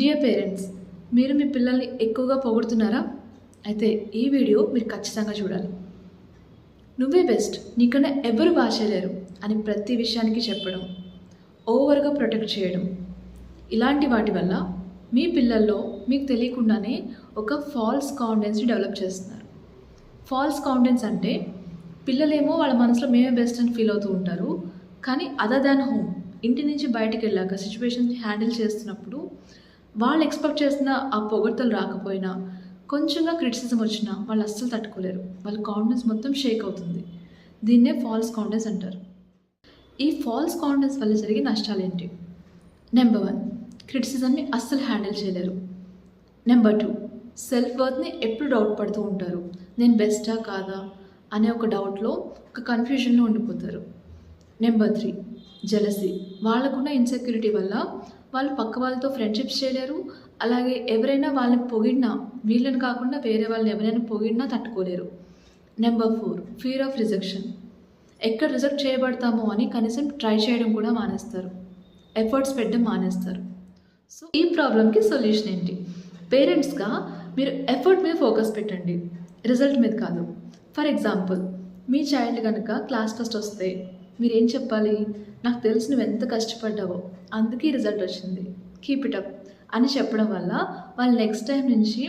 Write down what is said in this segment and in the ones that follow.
Dear parents, మీరు మీ పిల్లల్ని ఎక్కువగా పొగుడుతున్నారా? అయితే ఈ వీడియో మీరు ఖచ్చితంగా చూడాలి. నువ్వే బెస్ట్, నీకన్నా ఎవరు బాగా చేయలేరు అని ప్రతి విషయానికి చెప్పడం, ఓవర్గా ప్రొటెక్ట్ చేయడం, ఇలాంటి వాటి వల్ల మీ పిల్లల్లో మీకు తెలియకుండానే ఒక ఫాల్స్ కాన్ఫిడెన్స్ని డెవలప్ చేస్తున్నారు. ఫాల్స్ కాన్ఫిడెన్స్ అంటే పిల్లలేమో వాళ్ళ మనసులో మేమే బెస్ట్ అని ఫీల్ అవుతూ ఉంటారు. కానీ అదర్ దాన్ హోమ్, ఇంటి నుంచి బయటికి వెళ్ళాక సిచ్యువేషన్స్ హ్యాండిల్ చేస్తున్నప్పుడు వాళ్ళు ఎక్స్పెక్ట్ చేసిన ఆ పొగడ్తలు రాకపోయినా, కొంచెంగా క్రిటిసిజం వచ్చినా వాళ్ళు అస్సలు తట్టుకోలేరు. వాళ్ళ కాన్ఫిడెన్స్ మొత్తం షేక్ అవుతుంది. దీన్నే ఫాల్స్ కాన్ఫిడెన్స్ అంటారు. ఈ ఫాల్స్ కాన్ఫిడెన్స్ వల్ల జరిగే నష్టాలేంటి? నెంబర్ 1, క్రిటిసిజంని అస్సలు హ్యాండిల్ చేయలేరు. నెంబర్ 2, సెల్ఫ్ వర్త్ని ఎప్పుడు డౌట్ పడుతూ ఉంటారు. నేను బెస్టా కాదా అనే ఒక డౌట్లో, ఒక కన్ఫ్యూజన్లో ఉండిపోతారు. Number 3, jealousy. వాళ్ళకున్న ఇన్సెక్యూరిటీ వల్ల వాళ్ళు పక్క వాళ్ళతో ఫ్రెండ్షిప్స్ చేయలేరు. అలాగే ఎవరైనా వాళ్ళని పొగిడినా, వీళ్ళని కాకుండా వేరే వాళ్ళని ఎవరైనా పొగిడినా తట్టుకోలేరు. Number 4, fear of rejection. ఎక్కడ రిజెక్ట్ చేయబడతామో అని కనీసం ట్రై చేయడం కూడా మానేస్తారు. ఎఫర్ట్స్ పెట్టడం మానేస్తారు. సో ఈ ప్రాబ్లమ్కి సొల్యూషన్ ఏంటి? పేరెంట్స్గా మీరు ఎఫర్ట్ మీద ఫోకస్ పెట్టండి, రిజల్ట్ మీద కాదు. ఫర్ ఎగ్జాంపుల్, మీ చైల్డ్ కనుక క్లాస్ ఫస్ట్ వస్తే మీరేం చెప్పాలి? నాకు తెలిసి నువ్వు ఎంత కష్టపడ్డావో, అందుకే రిజల్ట్ వచ్చింది, కీప్ ఇట్ అప్ అని చెప్పడం వల్ల వాళ్ళు నెక్స్ట్ టైం నుంచి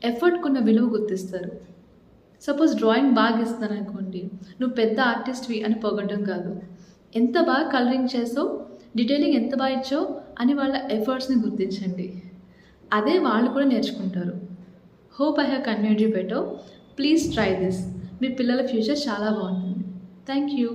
ఎఫర్ట్కున్న విలువ గుర్తిస్తారు. సపోజ్ డ్రాయింగ్ బాగా ఇస్తాను అనుకోండి, నువ్వు పెద్ద ఆర్టిస్ట్వి అని పొగడ్డం కాదు, ఎంత బాగా కలరింగ్ చేసావు, డీటెయిలింగ్ ఎంత బాగా ఇచ్చావు అని వాళ్ళ ఎఫర్ట్స్ని గుర్తించండి. అదే వాళ్ళు కూడా నేర్చుకుంటారు. Hope I have convinced you better. Please try this. మీ పిల్లల ఫ్యూచర్ చాలా బాగుంటుంది. Thank you.